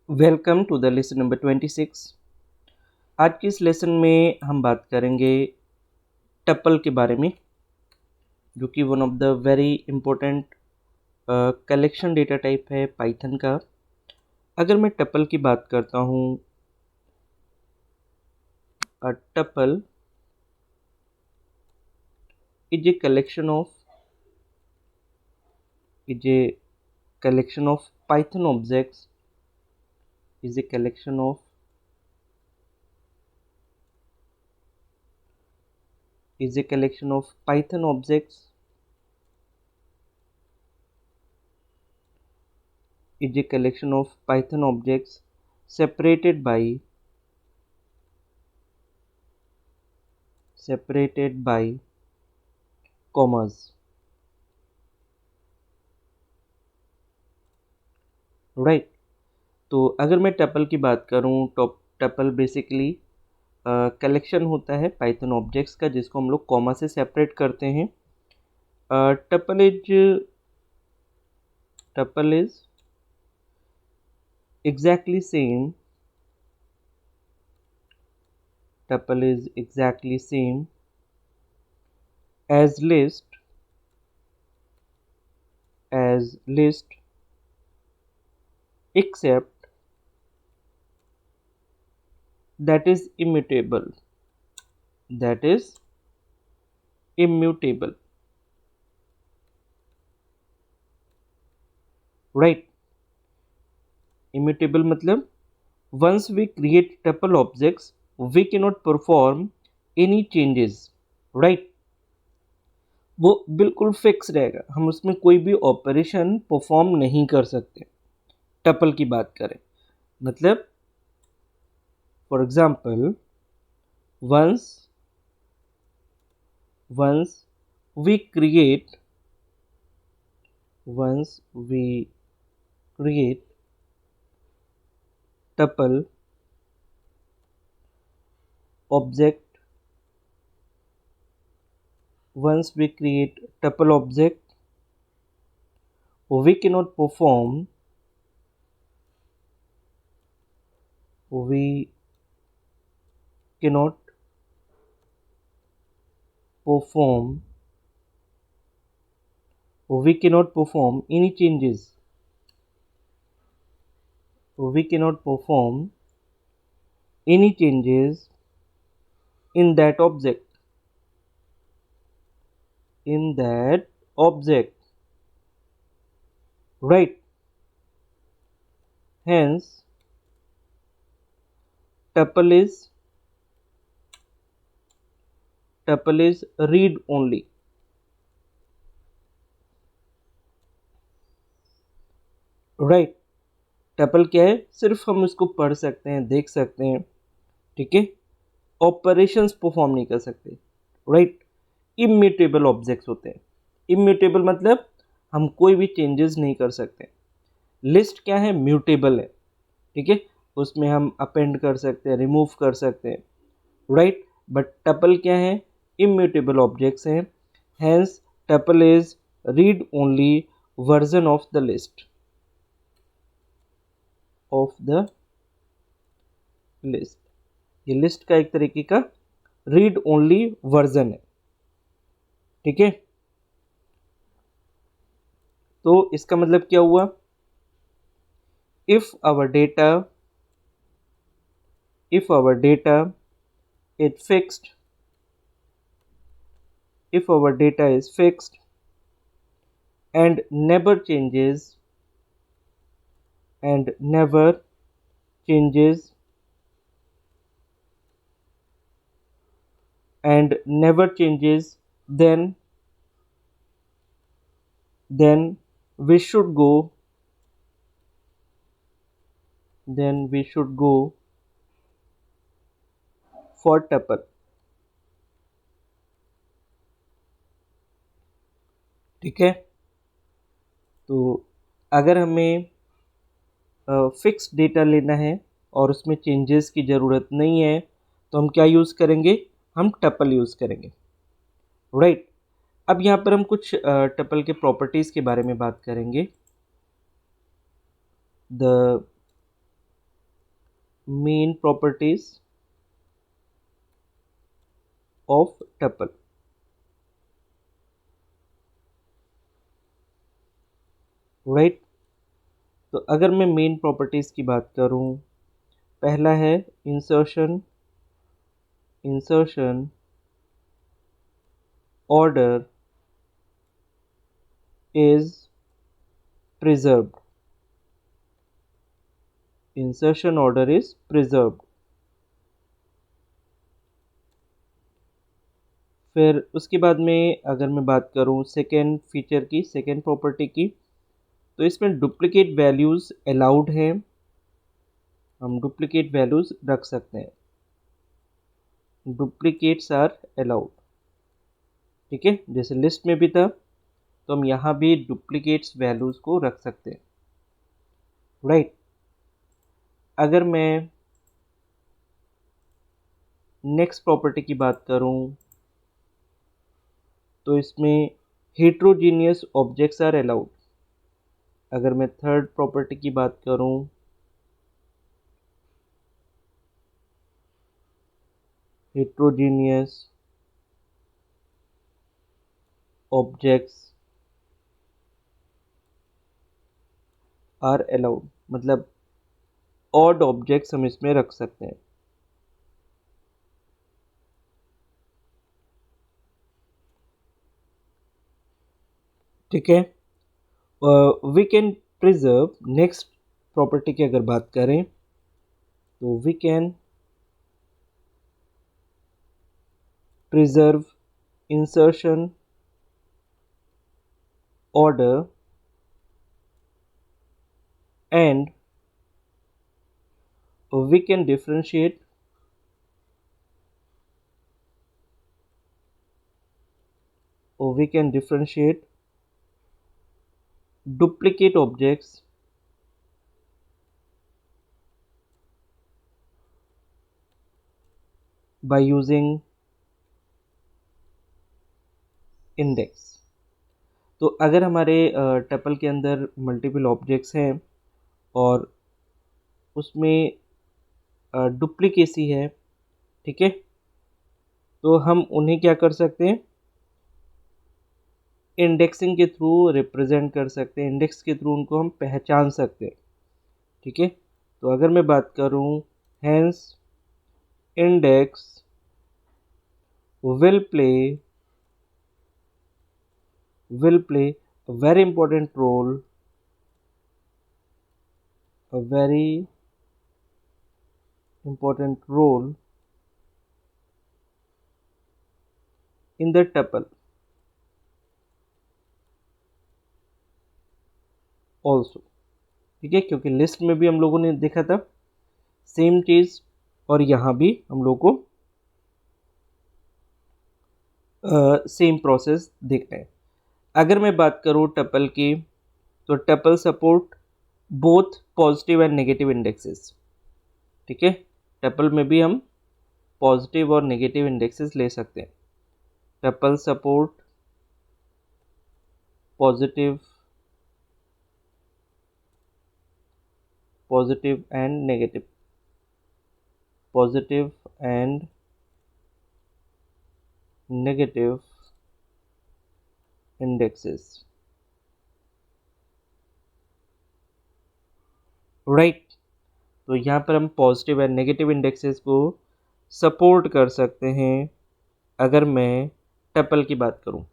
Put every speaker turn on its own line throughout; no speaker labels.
Welcome to the lesson number 26। आज की इस लेसन में हम बात करेंगे टपल के बारे में, जो कि one of the very important collection data type है पाइथन का। अगर मैं टपल की बात करता हूँ, tuple is a collection of Python objects is a collection of Python objects is a collection of Python objects separated by commas. Right. तो अगर मैं टपल की बात करूं तो टपल बेसिकली कलेक्शन होता है पाइथन ऑब्जेक्ट्स का, जिसको हम लोग कॉमा से सेपरेट करते हैं। Tuple is exactly same tuple is exactly same as list except that is immutable. Right। immutable मतलब once we create tuple objects we cannot perform any changes। right। वो बिल्कुल फिक्स रहेगा, हम उसमें कोई भी ऑपरेशन परफॉर्म नहीं कर सकते। टपल की बात करें मतलब for example once we create tuple object we cannot perform any changes in that object। right। hence tuple is read only। right। Tuple क्या है, सिर्फ हम इसको पढ़ सकते हैं, देख सकते हैं, ठीक है, ऑपरेशंस परफॉर्म नहीं कर सकते। राइट। इम्यूटेबल ऑब्जेक्ट्स होते हैं। इम्यूटेबल मतलब हम कोई भी चेंजेस नहीं कर सकते। लिस्ट क्या है, म्यूटेबल है, ठीक है, उसमें हम अपेंड कर सकते हैं, रिमूव कर सकते हैं। राइट। बट टपल क्या है, इम्यूटेबल ऑब्जेक्ट्स हैं। Hence tuple is read only version of the list ये लिस्ट का एक तरीके का रीड ओनली वर्जन है, ठीक है। तो इसका मतलब क्या हुआ, if our data is fixed and never changes then we should go for tuple। ठीक है। तो अगर हमें फिक्स डेटा लेना है और उसमें चेंजेस की ज़रूरत नहीं है तो हम क्या यूज़ करेंगे, हम टपल यूज़ करेंगे। राइट। अब यहाँ पर हम कुछ टपल के प्रॉपर्टीज़ के बारे में बात करेंगे। The main properties of tuple. Right, तो अगर मैं मेन प्रॉपर्टीज की बात करूं, पहला है insertion, insertion order is preserved, insertion order is preserved। फिर उसके बाद में अगर मैं बात करूं सेकेंड फीचर की, सेकेंड प्रॉपर्टी की, तो इसमें डुप्लीकेट वैल्यूज़ अलाउड हैं, हम डुप्लीकेट वैल्यूज़ रख सकते हैं, डुप्लीकेट्स आर अलाउड। ठीक है, जैसे लिस्ट में भी था तो हम यहाँ भी डुप्लीकेट्स वैल्यूज़ को रख सकते हैं। राइट, अगर मैं नेक्स्ट प्रॉपर्टी की बात करूं तो इसमें हेट्रोजीनियस ऑब्जेक्ट्स आर अलाउड। अगर मैं थर्ड प्रॉपर्टी की बात करूं, हेट्रोजीनियस ऑब्जेक्ट्स आर अलाउड, मतलब ऑड ऑब्जेक्ट्स हम इसमें रख सकते हैं। ठीक है, we can preserve, next property की अगर बात करें तो we can preserve insertion order and we can differentiate duplicate objects by using index। तो अगर हमारे टपल के अंदर मल्टीपल ऑब्जेक्ट्स हैं और उसमें डुप्लीकेसी है, ठीक है, तो हम उन्हें क्या कर सकते हैं, इंडेक्सिंग के थ्रू रिप्रेजेंट कर सकते हैं, इंडेक्स के थ्रू उनको हम पहचान सकते हैं। ठीक है, तो अगर मैं बात करूं, hence index will play a very important role, a very important role in the tuple also। ठीक है, क्योंकि लिस्ट में भी हम लोगों ने देखा था सेम चीज और यहाँ भी हम लोग को सेम प्रोसेस देखना है। अगर मैं बात करूँ टपल की, तो tuple support both positive and negative indexes. ठीक है, टपल में भी हम पॉजिटिव और नेगेटिव इंडेक्सेस ले सकते हैं। Tuple support positive and negative, positive and negative indexes. Right, तो यहाँ पर हम पॉजिटिव एंड नेगेटिव इंडेक्सेस को सपोर्ट कर सकते हैं। अगर मैं टपल की बात करूँ,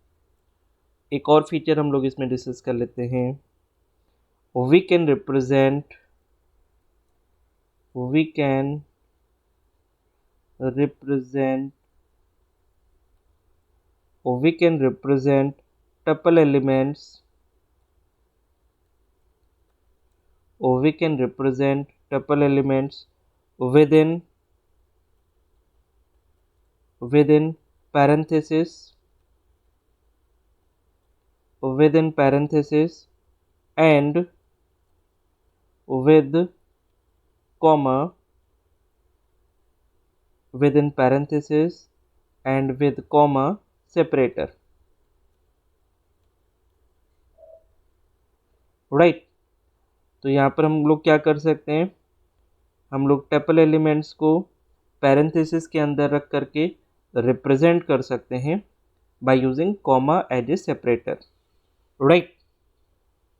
एक और फीचर हम लोग इसमें डिस्कस कर लेते हैं, we can represent tuple elements, or we can represent tuple elements within parenthesis and with comma, within parenthesis and with comma separator। Right, तो यहाँ पर हम लोग क्या कर सकते हैं, हम लोग टपल एलिमेंट्स को पैरेंथेसिस के अंदर रख करके रिप्रेजेंट कर सकते हैं by using comma as a separator, right.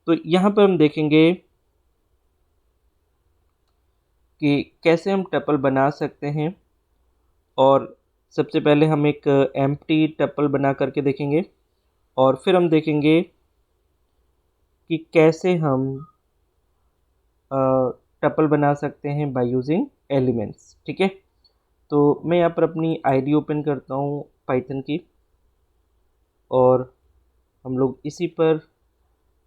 तो यहाँ पर हम देखेंगे कि कैसे हम टपल बना सकते हैं, और सबसे पहले हम एक एम्प्टी टपल बना करके देखेंगे, और फिर हम देखेंगे कि कैसे हम टपल बना सकते हैं बाय यूजिंग एलिमेंट्स, ठीक है। तो मैं यहाँ पर अपनी आईडी ओपन करता हूँ पाइथन की, और हम लोग इसी पर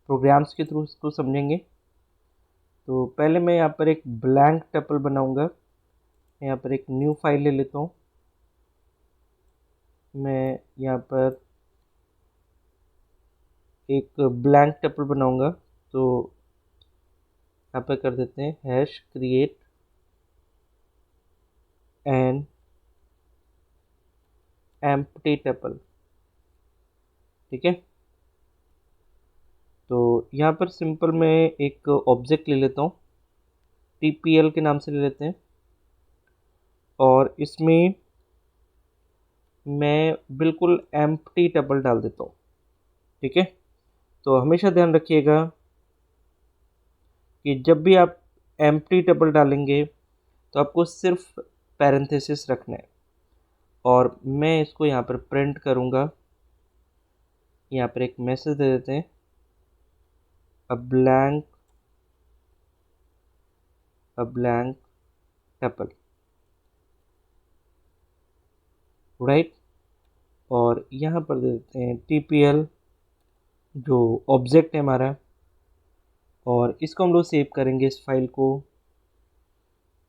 प्रोग्राम्स के थ्रू इसको समझेंगे। तो पहले मैं यहाँ पर एक ब्लैंक टपल बनाऊंगा। मैं यहाँ पर एक न्यू फाइल ले लेता हूँ। मैं यहाँ पर एक ब्लैंक टपल बनाऊंगा, तो यहाँ पर कर देते हैं hash create an empty tuple, ठीक है। तो यहाँ पर सिंपल मैं एक ऑब्जेक्ट ले लेता हूँ, TPL के नाम से ले लेते हैं, और इसमें मैं बिल्कुल एम्प्टी टपल डाल देता हूँ, ठीक है। तो हमेशा ध्यान रखिएगा कि जब भी आप एम्प्टी टपल डालेंगे तो आपको सिर्फ पैरेंथेसिस रखना है, और मैं इसको यहाँ पर प्रिंट करूँगा। यहाँ पर एक मैसेज दे देते हैं, अ ब्लैंक टपल, राइट। और यहाँ पर दे देते हैं TPL जो ऑब्जेक्ट है हमारा, और इसको हम लोग सेव करेंगे। इस फाइल को,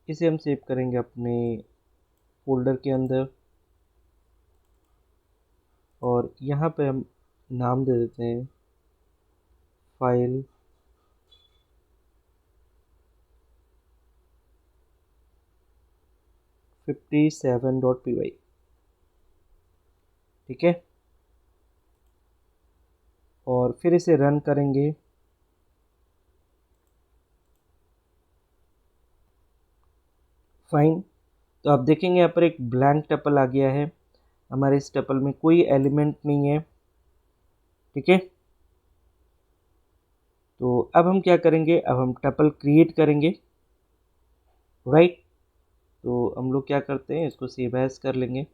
इसे हम सेव करेंगे अपने फोल्डर के अंदर, और यहाँ पे हम नाम दे देते हैं फाइल .57.py, ठीक है। और फिर इसे रन करेंगे। फाइन। तो आप देखेंगे यहाँ पर एक ब्लैंक टपल आ गया है। हमारे इस टपल में कोई एलिमेंट नहीं है, ठीक है। तो अब हम क्या करेंगे, अब हम टपल क्रिएट करेंगे, राइट। तो हम लोग क्या करते हैं, इसको सेव एज कर लेंगे।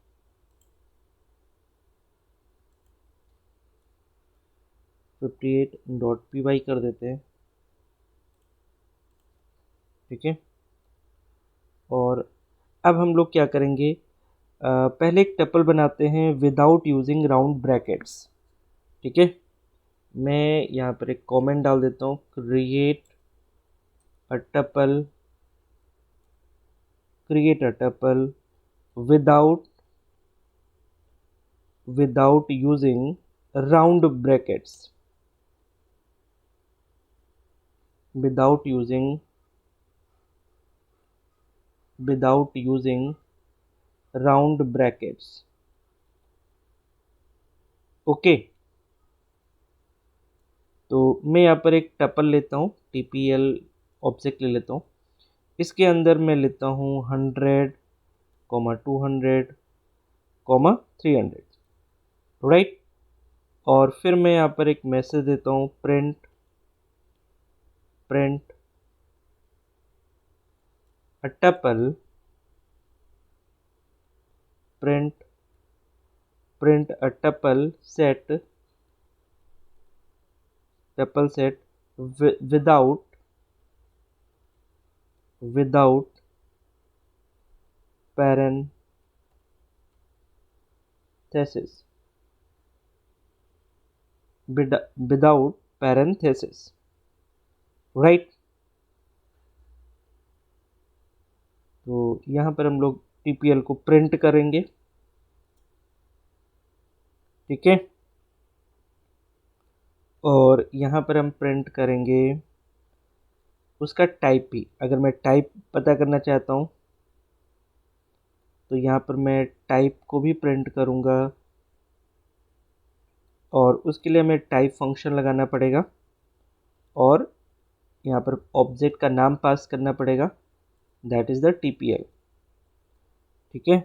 .py कर देते हैं, ठीक है। और अब हम लोग क्या करेंगे, पहले एक टपल बनाते हैं विदाउट यूजिंग राउंड ब्रैकेट्स, ठीक है। मैं यहाँ पर एक कमेंट डाल देता हूँ, create a tuple without using round brackets, without using round brackets, okay. तो मैं यहाँ पर एक टपल लेता हूँ, TPL ऑब्जेक्ट ले लेता हूँ। इसके अंदर मैं लेता हूँ 100, 200, 300, राइट। और फिर मैं यहाँ पर एक मैसेज देता हूँ, print a tuple, print a tuple set without parenthesis, without parenthesis, right. तो यहाँ पर हम लोग TPL को प्रिंट करेंगे, ठीक है। और यहाँ पर हम प्रिंट करेंगे उसका टाइप भी। अगर मैं टाइप पता करना चाहता हूँ तो यहाँ पर मैं टाइप को भी प्रिंट करूँगा, और उसके लिए हमें टाइप फंक्शन लगाना पड़ेगा, और यहाँ पर ऑब्जेक्ट का नाम पास करना पड़ेगा, दैट इज़ द TPL, ठीक है।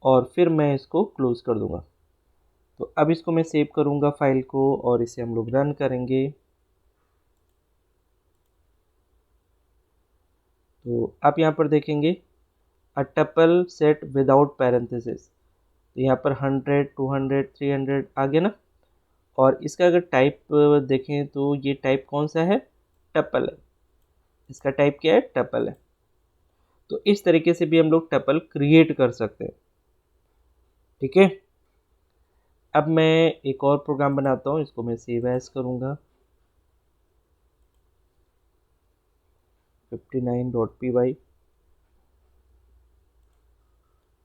और फिर मैं इसको क्लोज कर दूंगा। तो अब इसको मैं सेव करूंगा फाइल को और इसे हम लोग रन करेंगे। तो आप यहाँ पर देखेंगे अ टपल सेट विदाउट पैरेंथेसिस, तो यहाँ पर 100, 200, 300 आ गया ना। और इसका अगर टाइप देखें तो ये टाइप कौन सा है, टपल है। इसका टाइप क्या है, टपल है। तो इस तरीके से भी हम लोग टपल क्रिएट कर सकते हैं, ठीक है। अब मैं एक और प्रोग्राम बनाता हूँ, इसको मैं सेव एज करूँगा 59.py,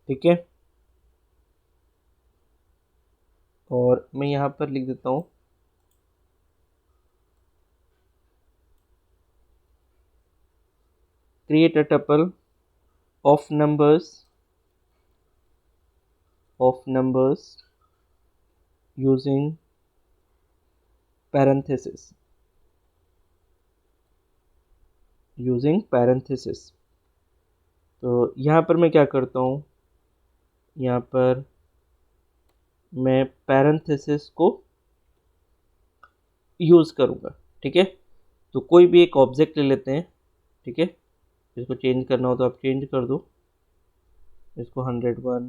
ठीक है। और मैं यहाँ पर लिख देता हूँ create a tuple of numbers using parenthesis, तो यहाँ पर मैं क्या करता हूँ, यहाँ पर मैं पैरेंथेसिस को यूज़ करूँगा, ठीक है। तो कोई भी एक ऑब्जेक्ट ले लेते हैं, ठीक है। इसको चेंज करना हो तो आप चेंज कर दो, इसको 101,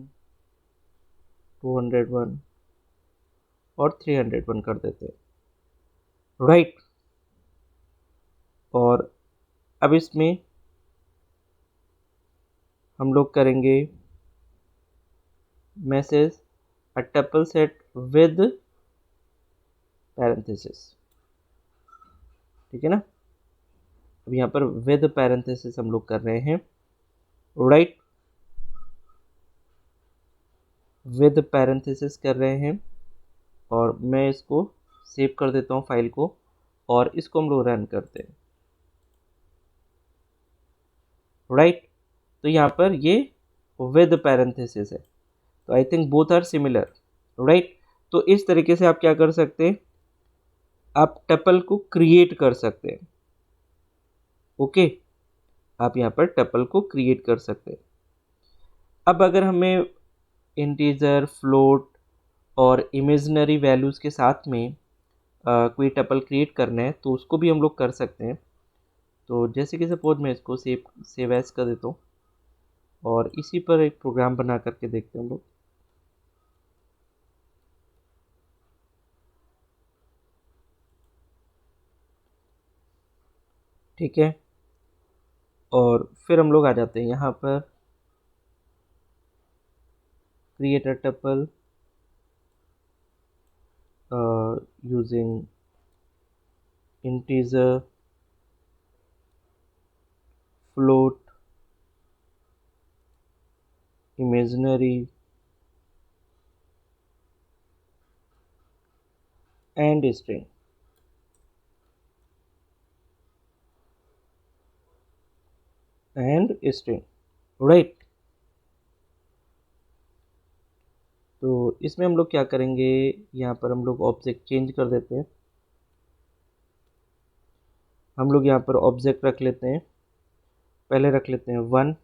201 और 301 कर देते हैं, राइट। और अब इसमें हम लोग करेंगे message a tuple set with parenthesis, ठीक है ना। अब यहाँ पर विद पैरेंथेसिस हम लोग कर रहे हैं, राइट, विद पैरेंथेसिस कर रहे हैं। और मैं इसको सेव कर देता हूँ फाइल को और इसको हम लोग रन करते हैं, राइट। तो यहाँ पर ये विद पैरेंथेसिस है, तो I think both are similar, right. तो इस तरीके से आप क्या कर सकते हैं, आप टपल को क्रिएट कर सकते हैं, ओके। आप यहाँ पर टपल को क्रिएट कर सकते हैं। अब अगर हमें इंटीजर, फ्लोट और इमेजिनरी वैल्यूज़ के साथ में कोई टपल क्रिएट करना है तो उसको भी हम लोग कर सकते हैं। तो जैसे कि सपोज मैं इसको सेव एज कर देता हूँ और इसी पर एक प्रोग्राम बना करके देखते हैं हम लोग, ठीक है। और फिर हम लोग आ जाते हैं यहाँ पर create a tuple using integer, float, imaginary and string, right. तो इसमें हम लोग क्या करेंगे, यहाँ पर हम लोग ऑब्जेक्ट चेंज कर देते हैं। हम लोग यहाँ पर ऑब्जेक्ट रख लेते हैं, पहले रख लेते हैं 1,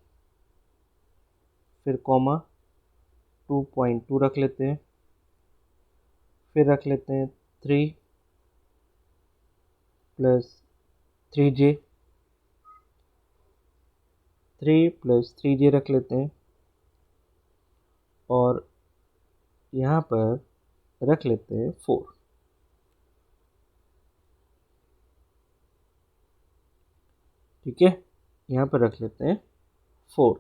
फिर कॉमा 2.2 रख लेते हैं, फिर रख लेते हैं 3 प्लस 3j, 3 प्लस 3j रख लेते हैं और यहाँ पर रख लेते हैं 4, ठीक है। यहाँ पर रख लेते हैं 4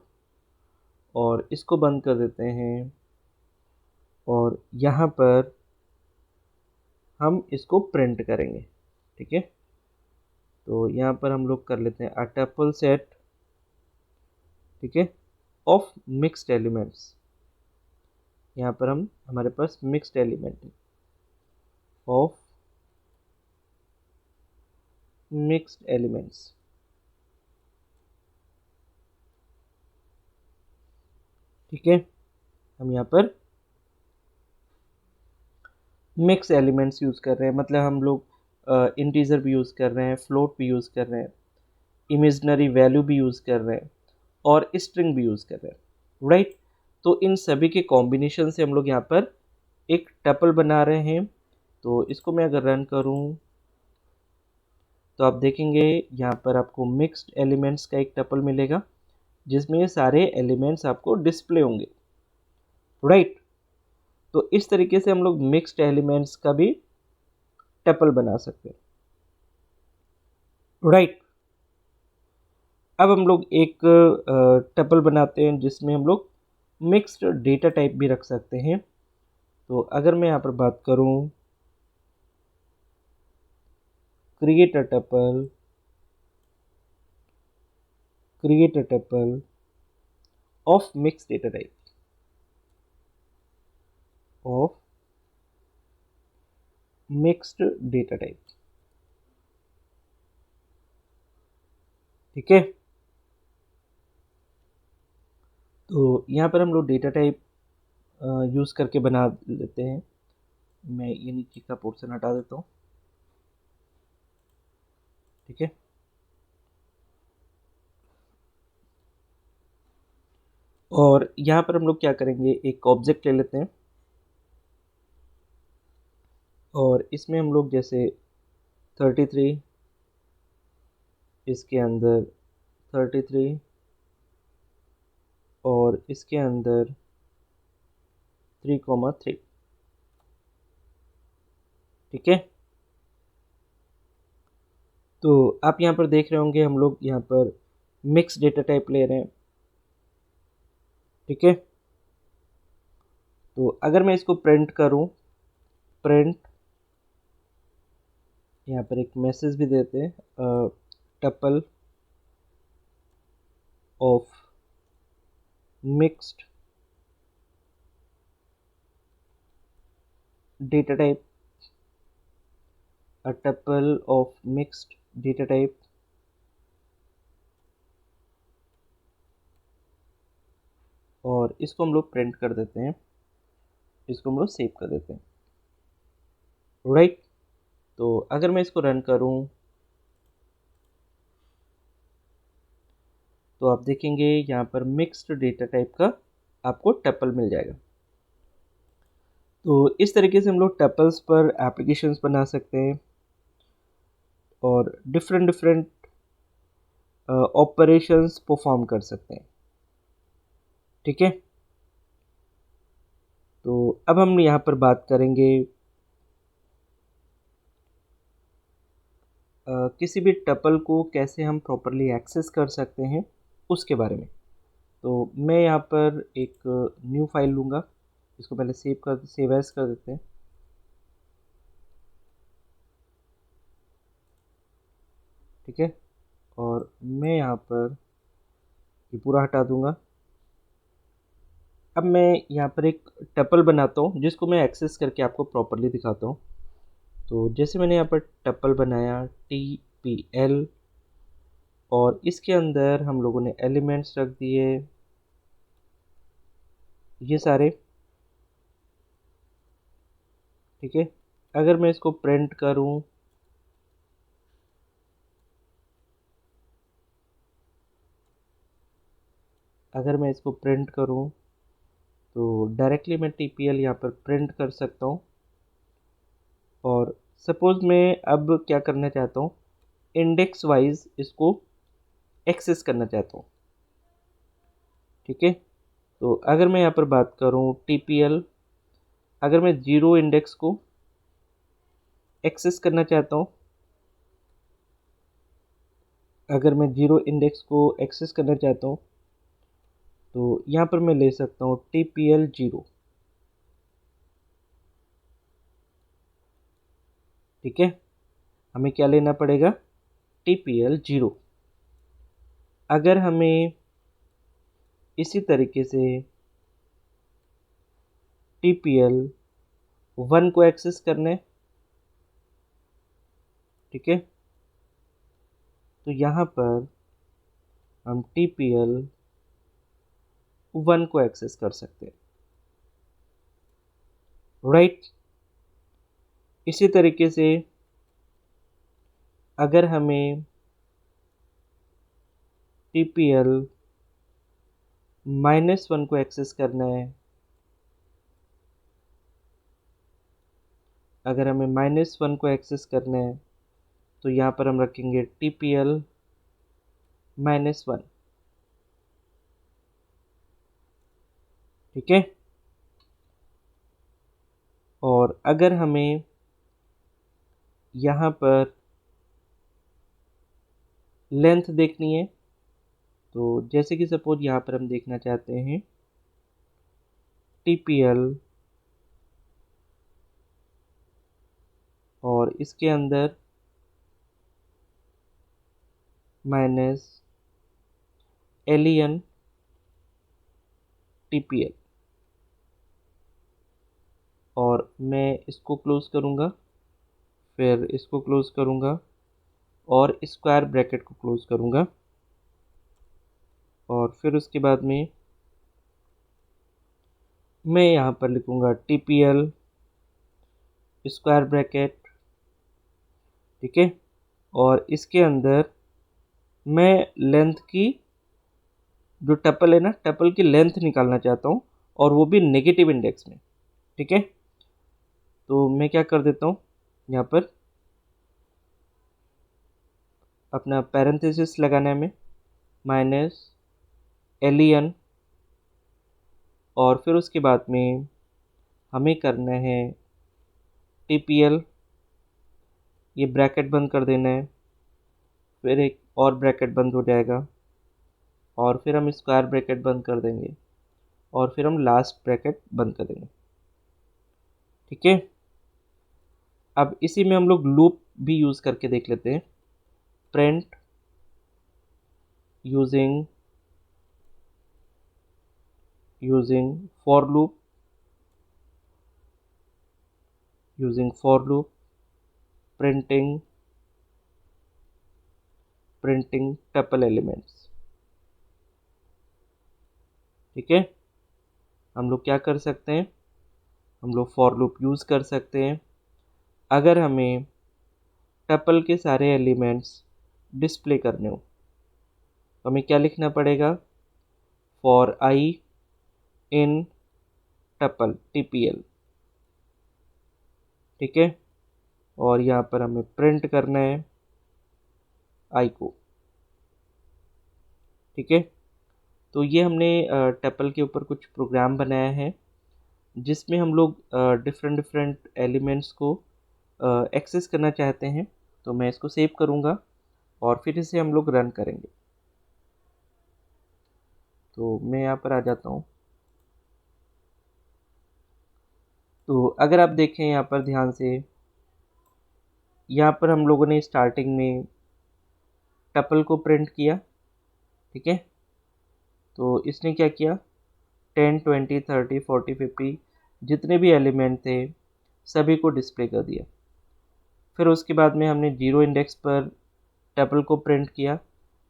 और इसको बंद कर देते हैं। और यहाँ पर हम इसको प्रिंट करेंगे, ठीक है। तो यहाँ पर हम लोग कर लेते हैं अ टपल सेट, ठीक है, ऑफ मिक्स्ड एलिमेंट्स। यहाँ पर हमारे पास मिक्स्ड एलिमेंट है, ऑफ मिक्स्ड एलिमेंट्स, ठीक है। हम यहाँ पर मिक्स एलिमेंट्स यूज़ कर रहे हैं, मतलब हम लोग इंटीजर भी यूज़ कर रहे हैं, फ्लोट भी यूज़ कर रहे हैं, इमेजिनरी वैल्यू भी यूज़ कर रहे हैं और स्ट्रिंग भी यूज़ कर रहे हैं, राइट। तो इन सभी के कॉम्बिनेशन से हम लोग यहाँ पर एक टपल बना रहे हैं। तो इसको मैं अगर रन करूँ तो आप देखेंगे यहाँ पर आपको मिक्स्ड एलिमेंट्स का एक टपल मिलेगा जिसमें ये सारे एलिमेंट्स आपको डिस्प्ले होंगे, राइट। तो इस तरीके से हम लोग मिक्स्ड एलिमेंट्स का भी टपल बना सकते हैं, राइट। अब हम लोग एक टपल बनाते हैं जिसमें हम लोग मिक्स्ड डेटा टाइप भी रख सकते हैं। तो अगर मैं यहाँ पर बात करूँ create a tuple of mixed data type of mixed data type, ठीक है। तो यहाँ पर हम लोग डेटा टाइप यूज़ करके बना लेते हैं। मैं ये नीचे का पोर्शन हटा देता हूँ, ठीक है। और यहाँ पर हम लोग क्या करेंगे, एक ऑब्जेक्ट ले लेते हैं और इसमें हम लोग जैसे 33, इसके अंदर 33 और इसके अंदर 3,3, ठीक है। तो आप यहाँ पर देख रहे होंगे हम लोग यहाँ पर मिक्स डेटा टाइप ले रहे हैं, ठीक है। तो अगर मैं इसको प्रिंट करूँ, प्रिंट, यहाँ पर एक मैसेज भी देते हैं, tuple of mixed data type, a tuple of mixed data type और इसको हम लोग प्रिंट कर देते हैं, इसको हम लोग सेव कर देते हैं, राइट। तो अगर मैं इसको रन करूं तो आप देखेंगे यहाँ पर मिक्स्ड डेटा टाइप का आपको टपल मिल जाएगा। तो इस तरीके से हम लोग टपल्स पर एप्लीकेशंस बना सकते हैं और डिफरेंट डिफरेंट ऑपरेशंस परफॉर्म कर सकते हैं, ठीक है। तो अब हम यहाँ पर बात करेंगे किसी भी टपल को कैसे हम प्रॉपरली एक्सेस कर सकते हैं उसके बारे में। तो मैं यहाँ पर एक न्यू फाइल लूँगा, इसको पहले सेव एज कर देते हैं, ठीक है। और मैं यहाँ पर ये पूरा हटा दूँगा। अब मैं यहाँ पर एक टपल बनाता हूँ जिसको मैं एक्सेस करके आपको प्रॉपरली दिखाता हूँ। तो जैसे मैंने यहाँ पर टपल बनाया TPL और इसके अंदर हम लोगों ने एलिमेंट्स रख दिए ये सारे, ठीक है। अगर मैं इसको प्रिंट करूँ अगर मैं इसको प्रिंट करूँ तो डायरेक्टली मैं TPL यहाँ पर प्रिंट कर सकता हूँ। और सपोज़ मैं अब क्या करना चाहता हूँ, इंडेक्स वाइज इसको एक्सेस करना चाहता हूँ, ठीक है। तो अगर मैं यहाँ पर बात करूँ TPL, अगर मैं 0 इंडेक्स को एक्सेस करना चाहता हूँ, अगर मैं 0 इंडेक्स को एक्सेस करना चाहता हूँ तो यहाँ पर मैं ले सकता हूँ TPL 0, ठीक है। हमें क्या लेना पड़ेगा, TPL 0। अगर हमें इसी तरीके से TPL 1 को एक्सेस करना है, ठीक है। तो यहाँ पर हम TPL 1 को एक्सेस कर सकते हैं, राइट। इसी तरीके से अगर हमें TPL -1 को एक्सेस करना है, अगर हमें -1 को एक्सेस करना है तो यहाँ पर हम रखेंगे TPL -1, ठीक है। और अगर हमें यहाँ पर लेंथ देखनी है तो जैसे कि सपोज यहाँ पर हम देखना चाहते हैं TPL और इसके अंदर -LEN TPL, और मैं इसको क्लोज करूँगा, फिर इसको क्लोज करूँगा और स्क्वायर ब्रैकेट को क्लोज करूँगा, और फिर उसके बाद में मैं यहाँ पर लिखूँगा TPL स्क्वायर ब्रैकेट, ठीक है। और इसके अंदर मैं लेंथ की, जो टपल है ना, टपल की लेंथ निकालना चाहता हूँ, और वो भी नेगेटिव इंडेक्स में, ठीक है। तो मैं क्या कर देता हूँ, यहाँ पर अपना पैरेंथेसिस लगाना है हमें -LEN, और फिर उसके बाद में हमें करना है TPL, ये ब्रैकेट बंद कर देना है, फिर एक और ब्रैकेट बंद हो जाएगा, और फिर हम स्क्वायर ब्रैकेट बंद कर देंगे, और फिर हम लास्ट ब्रैकेट बंद कर देंगे, ठीक है। अब इसी में हम लोग लूप भी यूज़ करके देख लेते हैं। Print using for loop, printing tuple elements, ठीक है। हम लोग क्या कर सकते हैं, हम लोग फॉर लूप यूज़ कर सकते हैं अगर हमें टपल के सारे एलिमेंट्स डिस्प्ले करने हो, तो हमें क्या लिखना पड़ेगा, for I in tuple TPL, ठीक है। और यहाँ पर हमें प्रिंट करना है आई को, ठीक है। तो ये हमने टपल के ऊपर कुछ प्रोग्राम बनाया है जिसमें हम लोग डिफरेंट एलिमेंट्स को एक्सेस करना चाहते हैं। तो मैं इसको सेव करूँगा और फिर इसे हम लोग रन करेंगे। तो मैं यहाँ पर आ जाता हूँ। तो अगर आप देखें यहाँ पर ध्यान से, यहाँ पर हम लोगों ने स्टार्टिंग में टपल को प्रिंट किया, ठीक है। तो इसने क्या किया, 10, 20, 30, 40, 50 जितने भी एलिमेंट थे सभी को डिस्प्ले कर दिया। फिर उसके बाद में हमने 0 इंडेक्स पर टपल को प्रिंट किया,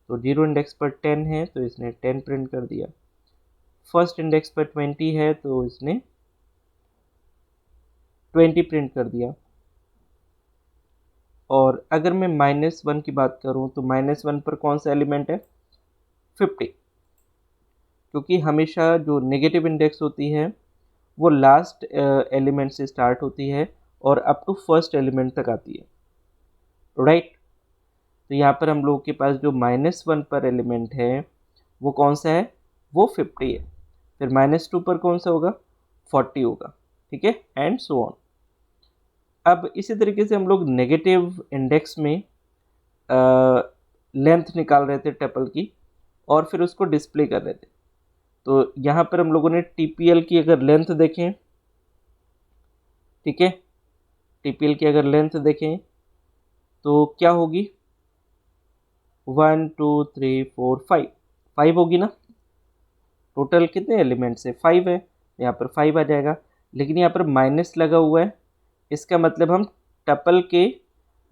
तो 0 इंडेक्स पर 10 है तो इसने 10 प्रिंट कर दिया। फर्स्ट इंडेक्स पर 20 है तो इसने 20 प्रिंट कर दिया। और अगर मैं -1 की बात करूं तो -1 पर कौन सा एलिमेंट है, 50, क्योंकि हमेशा जो नेगेटिव इंडेक्स होती है वो लास्ट एलिमेंट से स्टार्ट होती है और अप टू फर्स्ट एलिमेंट तक आती है, राइट। तो यहाँ पर हम लोगों के पास जो -1 पर एलिमेंट है वो कौन सा है, वो 50 है। फिर -2 पर कौन सा होगा, 40 होगा, ठीक है, एंड सो ऑन। अब इसी तरीके से हम लोग नेगेटिव इंडेक्स में लेंथ निकाल रहे थे टपल की और फिर उसको डिस्प्ले कर रहे थे। तो यहाँ पर हम लोगों ने TPL की अगर लेंथ देखें, ठीक है, TPL की अगर लेंथ देखें तो क्या होगी, 1 2 3 4 5 5 होगी ना। टोटल कितने एलिमेंट्स है, 5 है, यहाँ पर 5 आ जाएगा। लेकिन यहाँ पर माइनस लगा हुआ है, इसका मतलब हम टपल के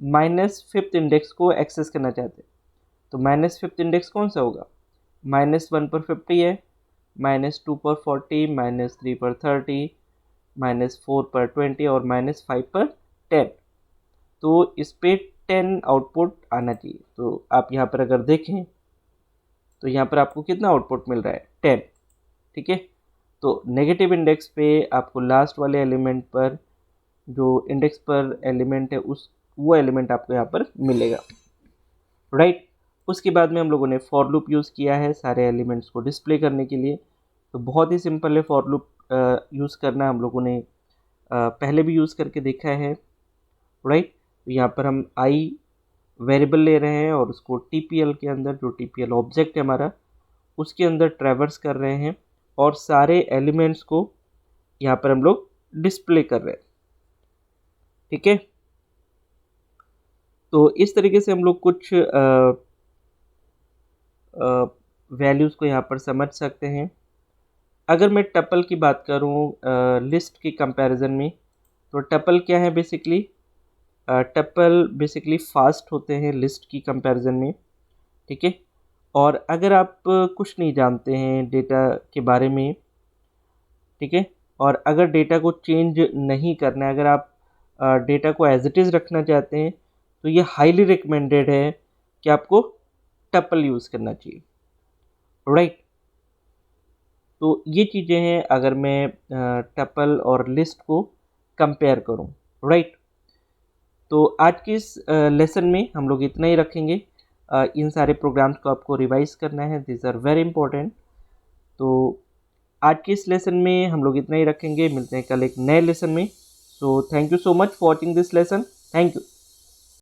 -5th इंडेक्स को एक्सेस करना चाहते हैं। तो -5th इंडेक्स कौन सा होगा, -1 पर 50 है, -2 पर 40, -3 पर 30, -4 पर 20 और -5 पर 10। तो इस पे 10 आउटपुट आना चाहिए। तो आप यहाँ पर अगर देखें तो यहाँ पर आपको कितना आउटपुट मिल रहा है, 10, ठीक है। तो नेगेटिव इंडेक्स पे आपको लास्ट वाले एलिमेंट पर जो इंडेक्स पर एलिमेंट है वो एलिमेंट आपको यहाँ पर मिलेगा, राइट। उसके बाद में हम लोगों ने फॉर लूप यूज़ किया है सारे एलिमेंट्स को डिस्प्ले करने के लिए। तो बहुत ही सिंपल है फॉर लूप यूज़ करना, हम लोगों ने पहले भी यूज़ करके देखा है, राइट। तो यहाँ पर हम आई वेरिएबल ले रहे हैं और उसको टीपीएल के अंदर, जो टीपीएल ऑब्जेक्ट है हमारा, उसके अंदर ट्रैवर्स कर रहे हैं और सारे एलिमेंट्स को यहाँ पर हम लोग डिस्प्ले कर रहे हैं, ठीक है। तो इस तरीके से हम लोग कुछ वैल्यूज़ को यहाँ पर समझ सकते हैं। अगर मैं टपल की बात करूँ लिस्ट के कंपैरिजन में, तो टपल क्या है बेसिकली, टपल बेसिकली फास्ट होते हैं लिस्ट की कंपैरिजन में, ठीक है। और अगर आप कुछ नहीं जानते हैं डेटा के बारे में, ठीक है, और अगर डेटा को चेंज नहीं करना है, अगर आप डेटा को एज इट इज़ रखना चाहते हैं, तो ये हाईली रिकमेंडेड है कि आपको टपल यूज़ करना चाहिए, राइट। तो ये चीज़ें हैं अगर मैं टपल और लिस्ट को कंपेयर करूं, राइट। तो आज की इस लेसन में हम लोग इतना ही रखेंगे। इन सारे प्रोग्राम्स को आपको रिवाइज करना है, दिस आर वेरी इंपॉर्टेंट। तो आज के इस लेसन में हम लोग इतना ही रखेंगे, मिलते हैं कल एक नए लेसन में। So thank you so much for watching this lesson, thank you.